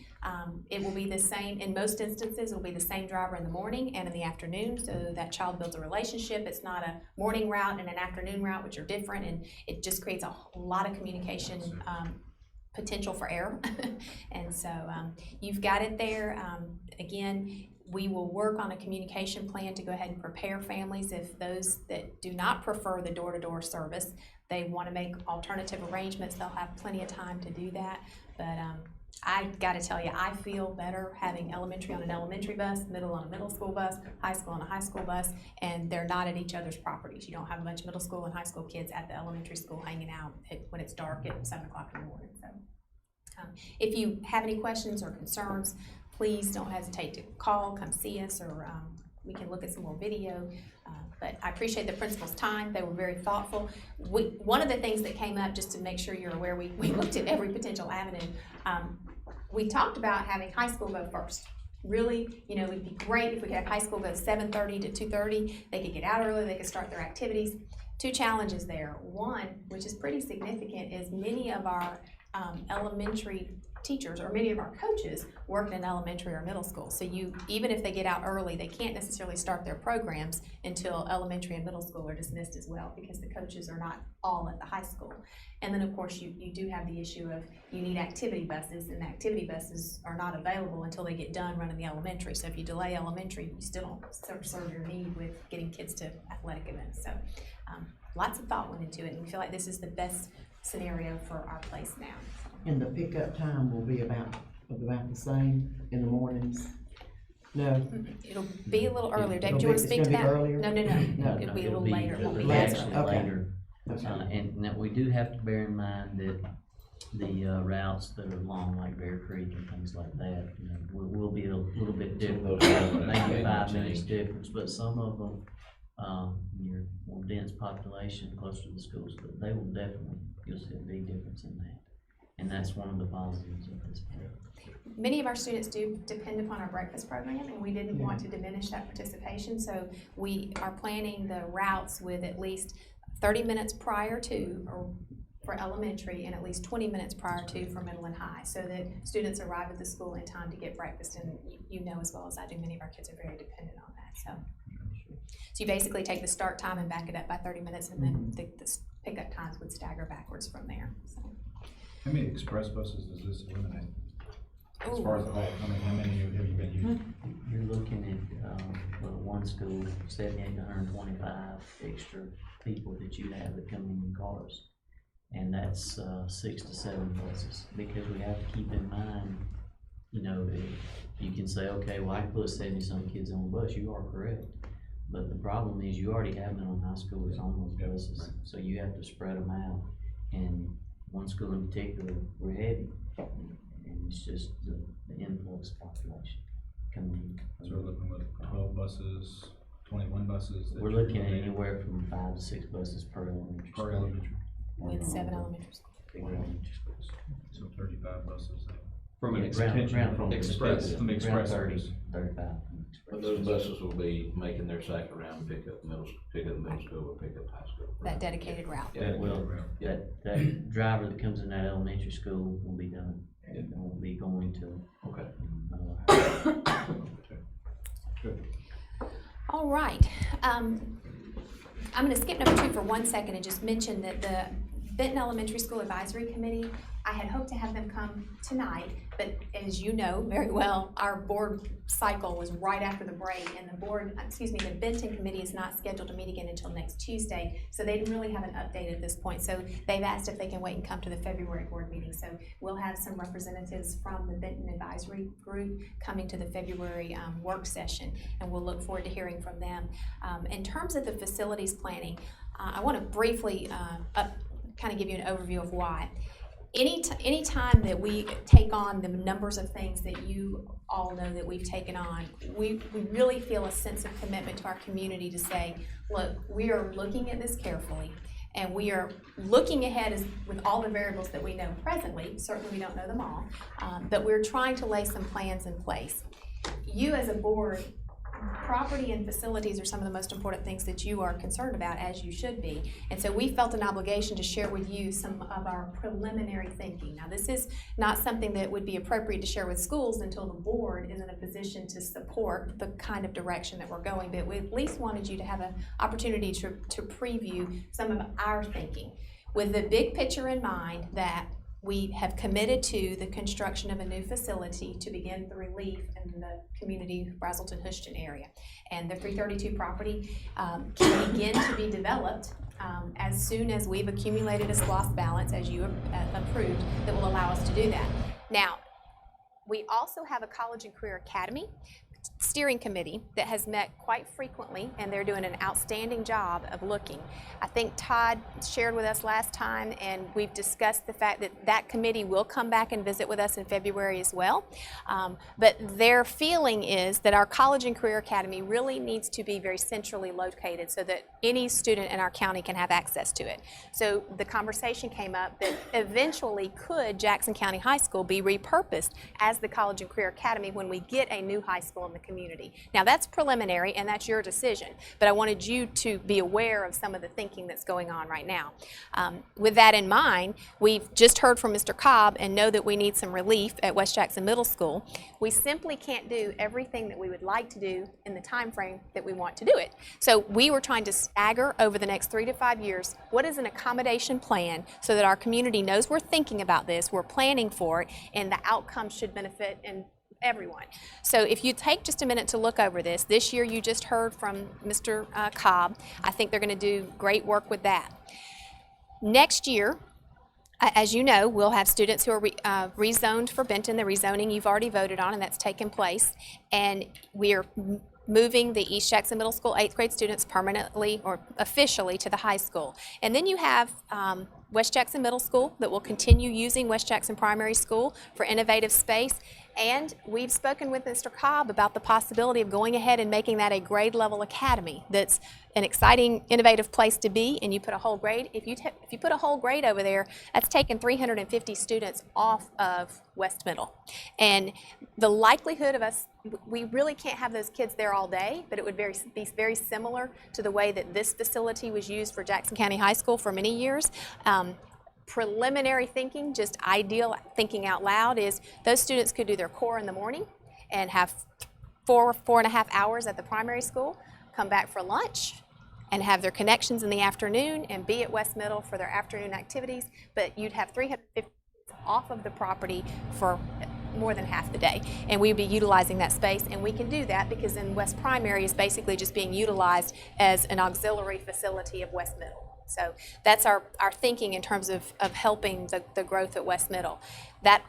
it will be the same, in most instances, it will be the same driver in the morning and in the afternoon, so that child builds a relationship. It's not a morning route and an afternoon route, which are different, and it just creates a lot of communication potential for error. And so you've got it there. Again, we will work on a communication plan to go ahead and prepare families if those that do not prefer the door-to-door service, they want to make alternative arrangements, they'll have plenty of time to do that. But I got to tell you, I feel better having elementary on an elementary bus, middle on a middle school bus, high school on a high school bus, and they're not at each other's properties. You don't have a bunch of middle school and high school kids at the elementary school hanging out when it's dark at 7 o'clock in the morning. So if you have any questions or concerns, please don't hesitate to call, come see us, or we can look at some more video. But I appreciate the principal's time. They were very thoughtful. One of the things that came up, just to make sure you're aware, we looked at every potential avenue. We talked about having high school go first. Really, it'd be great if we could have high school go 7:30 to 2:30. They could get out early, they could start their activities. 2 challenges there. One, which is pretty significant, is many of our elementary teachers or many of our coaches work in elementary or middle school. So even if they get out early, they can't necessarily start their programs until elementary and middle school are dismissed as well, because the coaches are not all at the high school. And then of course you do have the issue of you need activity buses, and the activity buses are not available until they get done running the elementary. So if you delay elementary, you still don't serve your need with getting kids to athletic events. So lots of thought went into it, and we feel like this is the best scenario for our place now. And the pickup time will be about the same in the mornings? No, It'll be a little earlier. Dave, It'll do you want to be- speak it's to gonna that? be earlier? No. It'll be a little later. It won't be as later. early. Okay. later. And that we do have to bear in mind that the routes that are long, like Bear Creek and things like that, will be a little bit different. Maybe 5 minutes difference, but some of them, your more dense population closer to the schools, but they will definitely, you'll see a big difference in that. And that's one of the positives of this plan. Many of our students do depend upon our breakfast program, and we didn't want to diminish that participation, so we are planning the routes with at least 30 minutes prior to, or for elementary, and at least 20 minutes prior to for middle and high, so that students arrive at the school in time to get breakfast. And you know as well as I do, many of our kids are very dependent on that. So you basically take the start time and back it up by 30 minutes, and then the pickup times would stagger backwards from there. So. How many express buses does this eliminate? As Ooh. far as the whole, how many have you been using? You're looking at, one school, 78 to 125 extra people that you have that come in cars. And that's 6 to 7 buses, because we have to keep in mind, if you can say, okay, well, I can put 70-some kids on a bus, you are correct. But the problem is you already have middle and high schoolers on those buses, so you have to spread them out. And one school in particular, we're heavy, and it's just the influx of population coming in. So we're looking at 12 buses, 21 buses? We're looking at anywhere from 5 to 6 buses per elementary school. Per elementary, With 7 elementary schools. Big elementary schools. so 35 buses there. From an Ground- extension, ground from Express, from the Ground express 30, service. 35. But those buses will be making their cycle around, pick up middle school or pick up high school. That dedicated route. Yeah, Well, yeah. that driver that comes in that elementary school will be done. It won't be going to. Okay. All right. I'm gonna skip number 2 for 1 second and just mention that the Benton Elementary School Advisory Committee, I had hoped to have them come tonight, but as you know very well, our board cycle was right after the break, and the Benton Committee is not scheduled to meet again until next Tuesday, so they didn't really have an update at this point. So they've asked if they can wait and come to the February board meeting. So we'll have some representatives from the Benton Advisory Group coming to the February work session, and we'll look forward to hearing from them. In terms of the facilities planning, I want to briefly kind of give you an overview of why. Any time that we take on the numbers of things that you all know that we've taken on, we really feel a sense of commitment to our community to say, look, we are looking at this carefully, and we are looking ahead with all the variables that we know presently. Certainly we don't know them all, but we're trying to lay some plans in place. You as a board, property and facilities are some of the most important things that you are concerned about, as you should be. And so we felt an obligation to share with you some of our preliminary thinking. Now, this is not something that would be appropriate to share with schools until the board is in a position to support the kind of direction that we're going, but we at least wanted you to have an opportunity to preview some of our thinking, with the big picture in mind that we have committed to the construction of a new facility to begin the relief in the community Brazelton-Houston area. And the 332 property can begin to be developed as soon as we've accumulated a SLOSS balance, as you approved, that will allow us to do that. Now, we also have a College and Career Academy steering committee that has met quite frequently, and they're doing an outstanding job of looking. I think Todd shared with us last time, and we've discussed the fact that that committee will come back and visit with us in February as well. But their feeling is that our College and Career Academy really needs to be very centrally located so that any student in our county can have access to it. So the conversation came up that eventually could Jackson County High School be repurposed as the College and Career Academy when we get a new high school in the community. Now, that's preliminary, and that's your decision, but I wanted you to be aware of some of the thinking that's going on right now. With that in mind, we've just heard from Mr. Cobb and know that we need some relief at West Jackson Middle School. We simply can't do everything that we would like to do in the time frame that we want to do it. So we were trying to stagger over the next 3 to 5 years what is an accommodation plan so that our community knows we're thinking about this, we're planning for it, and the outcome should benefit and everyone. So if you take just a minute to look over this year you just heard from Mr. Cobb. I think they're going to do great work with that. Next year, as you know, we'll have students who are rezoned for Benton. The rezoning you've already voted on, and that's taken place. And we are moving the East Jackson Middle School 8th grade students permanently or officially to the high school. And then you have West Jackson Middle School that will continue using West Jackson Primary School for innovative space. And we've spoken with Mr. Cobb about the possibility of going ahead and making that a grade level academy. That's an exciting, innovative place to be, and you put a whole grade. If you put a whole grade over there, that's taking 350 students off of West Middle. And the likelihood of us, we really can't have those kids there all day, but it would be very similar to the way that this facility was used for Jackson County High School for many years. Preliminary thinking, just ideal thinking out loud, is those students could do their core in the morning and have 4.5 hours at the primary school, come back for lunch, and have their connections in the afternoon and be at West Middle for their afternoon activities. But you'd have 350 off of the property for more than half the day, and we'd be utilizing that space. And we can do that because then West Primary is basically just being utilized as an auxiliary facility of West Middle. So that's our thinking in terms of helping the growth at West Middle. That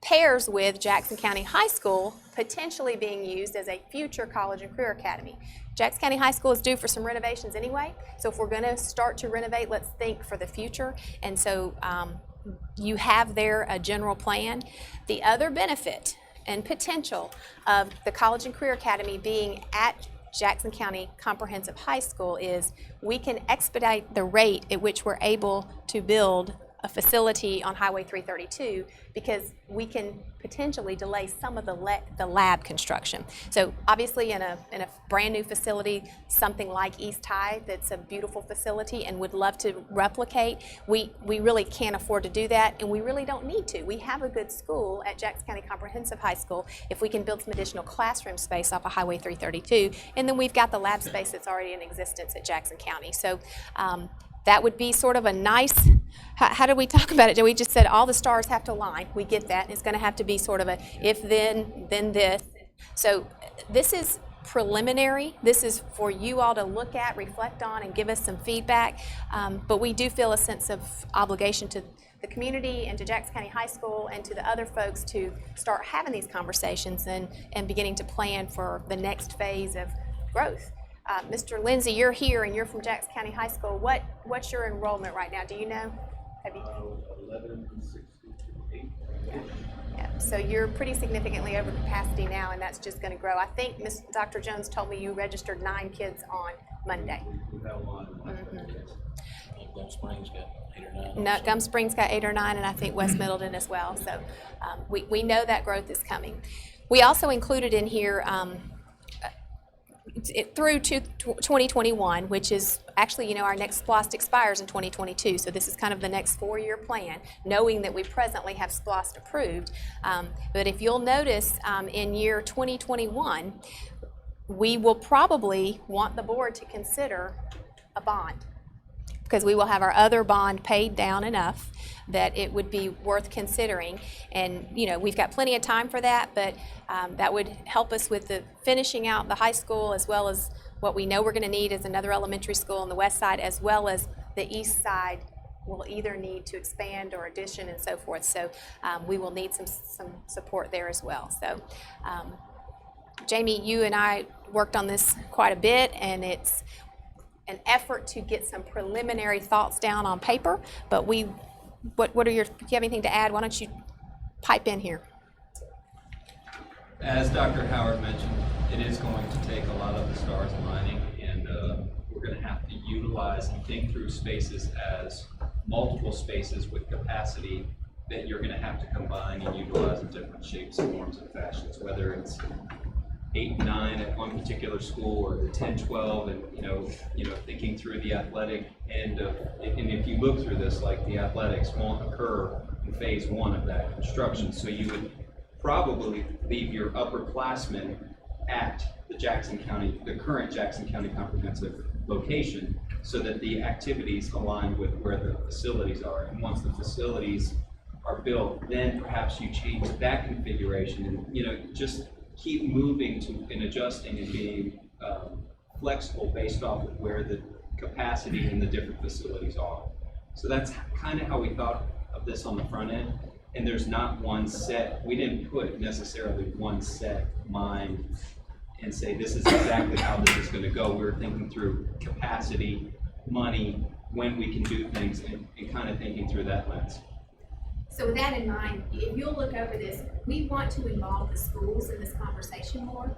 pairs with Jackson County High School potentially being used as a future College and Career Academy. Jackson County High School is due for some renovations anyway, so if we're going to start to renovate, let's think for the future. And so you have there a general plan. The other benefit and potential of the College and Career Academy being at Jackson County Comprehensive High School is we can expedite the rate at which we're able to build a facility on Highway 332 because we can potentially delay some of the lab construction. So obviously in a brand new facility, something like East High, that's a beautiful facility and would love to replicate, we really can't afford to do that, and we really don't need to. We have a good school at Jackson County Comprehensive High School if we can build some additional classroom space off of Highway 332, and then we've got the lab space that's already in existence at Jackson County. So that would be sort of a nice, how did we talk about it? We just said all the stars have to align. We get that. And it's going to have to be sort of a if then this. So this is preliminary. This is for you all to look at, reflect on, and give us some feedback. But we do feel a sense of obligation to the community and to Jackson County High School and to the other folks to start having these conversations and beginning to plan for the next phase of growth. Mr. Lindsay, you're here and you're from Jackson County High School. What's your enrollment right now? Do you know? Have you? 1168. Yeah, so you're pretty significantly over capacity now, and that's just going to grow. I think Dr. Jones told me you registered 9 kids on Monday. We've had a lot of Gum Springs got 8 or 9. No, Gum Springs got 8 or 9, and I think West Middleton as well. So we know that growth is coming. We also included in here through to 2021, which is actually, our next SPLOST expires in 2022, so this is kind of the next 4-year plan, knowing that we presently have SPLOST approved. But if you'll notice, in year 2021, we will probably want the board to consider a bond, because we will have our other bond paid down enough that it would be worth considering. And we've got plenty of time for that, but that would help us with the finishing out the high school, as well as what we know we're going to need is another elementary school on the west side, as well as the east side will either need to expand or addition and so forth. So we will need some support there as well. So Jamie, you and I worked on this quite a bit, and it's an effort to get some preliminary thoughts down on paper, but do you have anything to add? Why don't you pipe in here? As Dr. Howard mentioned, it is going to take a lot of the stars aligning, and we're going to have to utilize and think through spaces as multiple spaces with capacity that you're going to have to combine and utilize in different shapes, forms, and fashions, whether it's 8, 9 at one particular school, or the 10, 12, and thinking through the athletic end of, and if you look through this, like the athletics won't occur in phase 1 of that construction, so you would probably leave your upperclassmen at the current Jackson County Comprehensive location, so that the activities align with where the facilities are. And once the facilities are built, then perhaps you change that configuration, and just keep moving and adjusting and being flexible based off of where the capacity in the different facilities are. So that's kind of how we thought of this on the front end. And there's not one set, we didn't put necessarily one set mind and say this is exactly how this is going to go. We were thinking through capacity, money, when we can do things, and kind of thinking through that lens. So with that in mind, if you'll look over this, we want to involve the schools in this conversation more.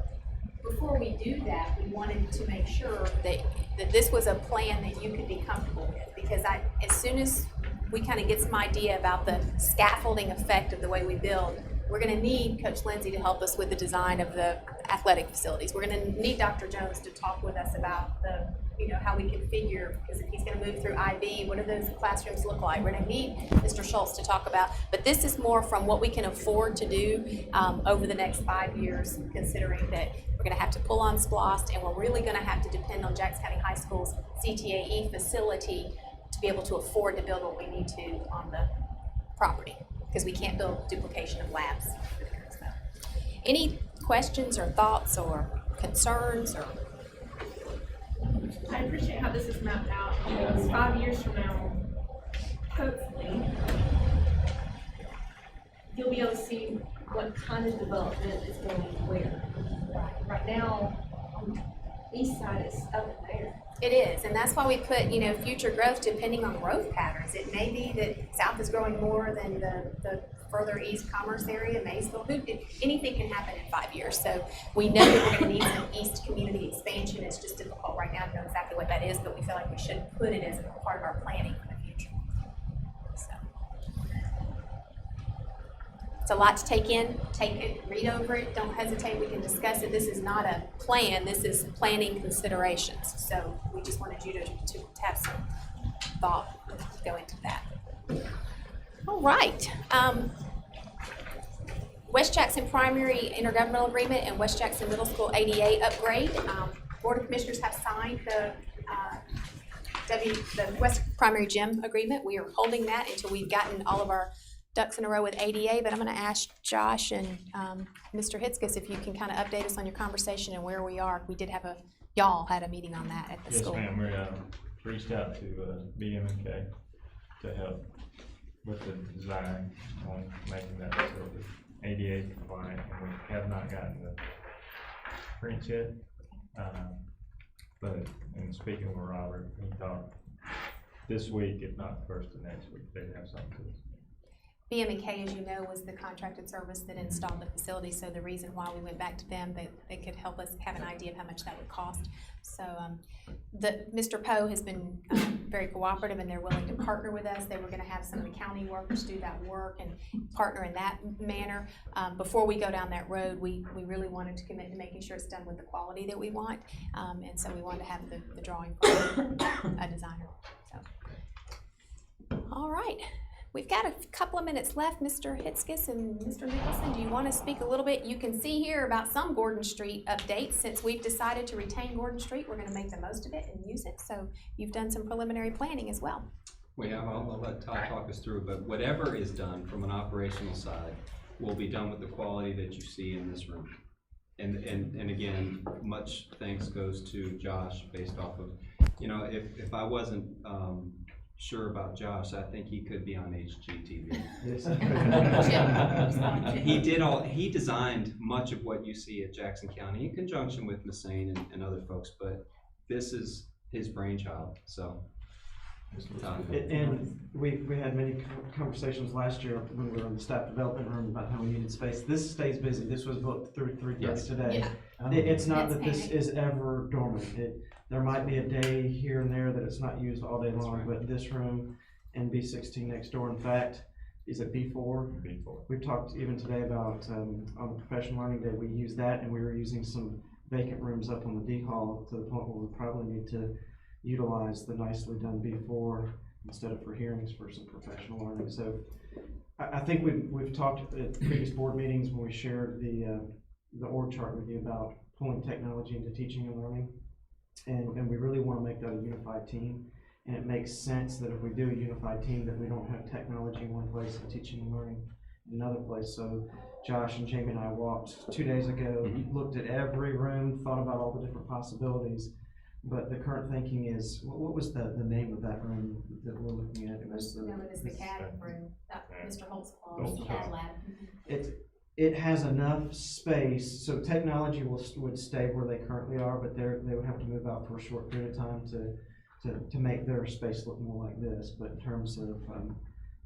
Before we do that, we wanted to make sure that this was a plan that you could be comfortable with, because as soon as we kind of get some idea about the scaffolding effect of the way we build, we're going to need Coach Lindsay to help us with the design of the athletic facilities. We're going to need Dr. Jones to talk with us about how we configure, because if he's going to move through IB, what do those classrooms look like? We're going to need Mr. Schultz to talk about, but this is more from what we can afford to do over the next 5 years, considering that we're going to have to pull on SPLOST, and we're really going to have to depend on Jackson County High School's CTAE facility to be able to afford to build what we need to on the property, because we can't build duplication of labs. So, any questions or thoughts or concerns? Or I appreciate how this is mapped out. It's 5 years from now, hopefully, you'll be able to see what kind of development is going where. Right now, east side is up there. It is, and that's why we put, future growth depending on growth patterns. It may be that south is growing more than the further east commerce area, Maysville. Anything can happen in 5 years. So we know that we're going to need some east community expansion. It's just difficult right now to know exactly what that is, but we feel like we should put it as a part of our planning for the future. So. It's a lot to take in, take it, read over it, don't hesitate, we can discuss it. This is not a plan, this is planning considerations. So we just wanted you to have some thought go into that. All right. West Jackson Primary Intergovernmental Agreement and West Jackson Middle School ADA upgrade. Board of Commissioners have signed the West Primary Gym Agreement. We are holding that until we've gotten all of our ducks in a row with ADA, but I'm gonna ask Josh and Mr. Hitzkus if you can kind of update us on your conversation and where we are. We did have y'all had a meeting on that at the Yes, school. ma'am, we reached out to BM&K to help with the design on making that facility ADA compliant, and we have not gotten the prints yet. But in speaking with Robert, he thought this week, if not first of next week, they'd have something to us. BM&K, as you know, was the contracted service that installed the facility, so the reason why we went back to them, that they could help us have an idea of how much that would cost. So Mr. Poe has been very cooperative, and they're willing to partner with us. They were gonna have some of the county workers do that work and partner in that manner. Before we go down that road, we really wanted to commit to making sure it's done with the quality that we want, and so we wanted to have the drawing from a designer. So, all right. We've got a couple of minutes left, Mr. Hitzkus and Mr. Nicholson. Do you want to speak a little bit? You can see here about some Gordon Street updates. Since we've decided to retain Gordon Street, we're going to make the most of it and use it. So you've done some preliminary planning as well. We have, I'll let Todd talk us through, but whatever is done from an operational side will be done with the quality that you see in this room. And again, much thanks goes to Josh based off of, you know, if I wasn't sure about Josh, I think he could be on HGTV. He designed much of what you see at Jackson County in conjunction with Massane and other folks, but this is his brainchild, so. And we had many conversations last year when we were in the staff development room about how we needed space. This stays busy. This was booked through 3:30 today. Yeah. It's not That's that this is ever dormant. There might be a day here and there that it's not used all day long, but this room and B16 next door, in fact, is it B4? B4. We've talked even today about, on the professional learning day, we used that, and we were using some vacant rooms up on the D hall to the point where we probably need to utilize the nicely done B4 instead of for hearings for some professional learning. So I think we've talked at previous board meetings when we shared the org chart with you about pulling technology into teaching and learning. And we really want to make that a unified team. And it makes sense that if we do a unified team, that we don't have technology in one place and teaching and learning in another place. So Josh and Jamie and I walked 2 days ago, looked at every room, thought about all the different possibilities. But the current thinking is, what was the name of that room that we're looking at? It was known as the CAD room, Mr. Holt's calls, Holt's CAD lab. It has enough space, so technology would stay where they currently are, but they would have to move out for a short period of time to make their space look more like this. But in terms of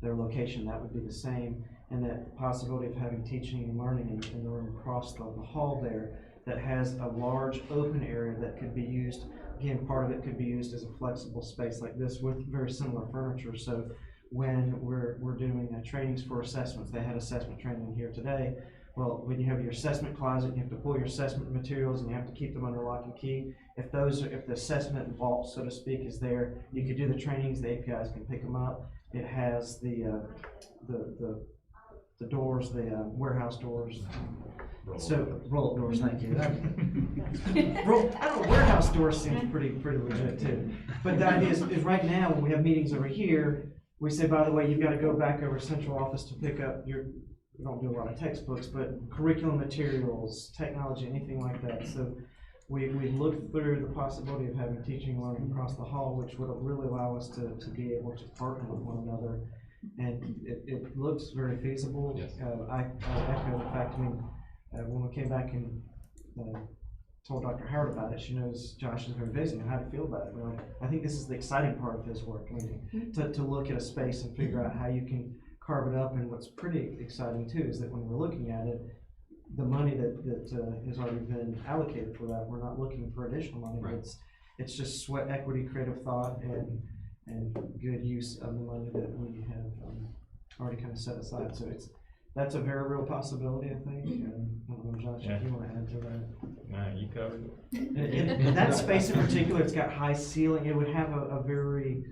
their location, that would be the same. And that possibility of having teaching and learning in the room across the hall there that has a large open area that could be used. Again, part of it could be used as a flexible space like this with very similar furniture. So when we're doing trainings for assessments, they had assessment training here today. Well, when you have your assessment closet, you have to pull your assessment materials and you have to keep them under lock and key. If the assessment vault, so to speak, is there, you could do the trainings, the APIs can pick them up. It has the doors, the warehouse doors. So roll-up doors, thank you. I don't know, warehouse doors seems pretty legit too. But the idea is right now when we have meetings over here, we say, by the way, you've got to go back over central office to pick up we don't do a lot of textbooks, but curriculum materials, technology, anything like that. So we looked through the possibility of having teaching and learning across the hall, which would really allow us to be able to partner with one another. And it looks very feasible. Yes. I echo the fact, when we came back and told Dr. Howard about it, she knows Josh is very busy and how to feel about it. We're like, I think this is the exciting part of his work, to look at a space and figure out how you can carve it up. And what's pretty exciting too is that when we're looking at it, the money that has already been allocated for that, we're not looking for additional money. Right. It's just sweat equity, creative thought, and good use of the money that we have already kind of set aside. So that's a very real possibility, I think. And I don't know, Josh, if you wanna add to that. Nah, you covered it. In that space in particular, it's got high ceiling, it would have a very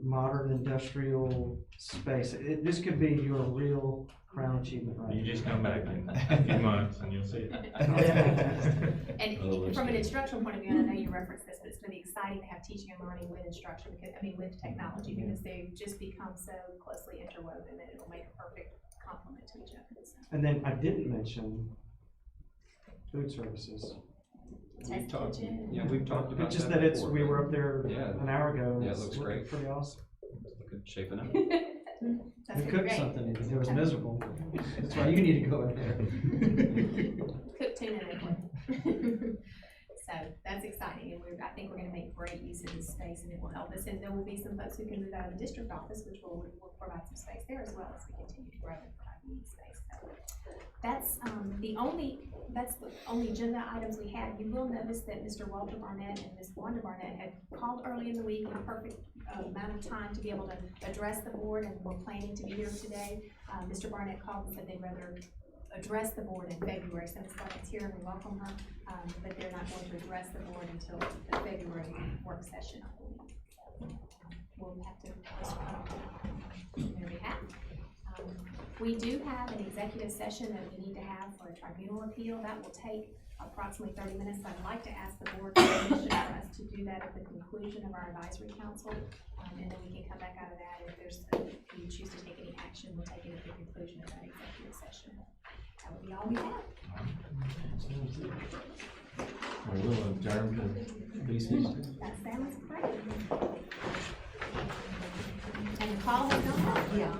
modern industrial space. This could be your real crown achievement, right? You just come back in a few months and you'll see it. And from an instructional point of view, and I know you referenced this, but it's gonna be exciting to have teaching and learning with instruction, because, I mean, with technology, because they've just become so closely interwoven that it'll make a perfect complement to each other. So, And then I didn't mention food services. We've talked, kitchen. yeah, we've talked about It's just that that it's, before, we but were up there Yeah. an hour ago, and Yeah, it it's looks looking great. pretty awesome. it's looking, shaping up. That's We gonna be cooked great. something, it was miserable. That's why you need to go in there. Cook tuna and So that's exciting, and I think we're gonna make great use of this space, and it will help us, and there will be some folks who can move out of the district office, which will provide some space there as well as we continue to grow and provide need space. So that's the only agenda items we had. You will notice that Mr. Walter Barnett and Ms. Wanda Barnett had called early in the week with a perfect amount of time to be able to address the board, and we're planning to be here today. Mr. Barnett called and said they'd rather address the board in February, so Ms. Barnett's here and we welcome her, but they're not going to address the board until the February work session, I believe. We'll have to respond on their behalf. We do have an executive session that we need to have for a tribunal appeal. That will take approximately 30 minutes. I'd like to ask the board permission for us to do that at the conclusion of our advisory council, and then we can come back out of that. If you choose to take any action, we'll take it at the conclusion of that executive session. That would be all we have. We're a little adjourned to BC. That sounds great. And the call has gone out. Yeah.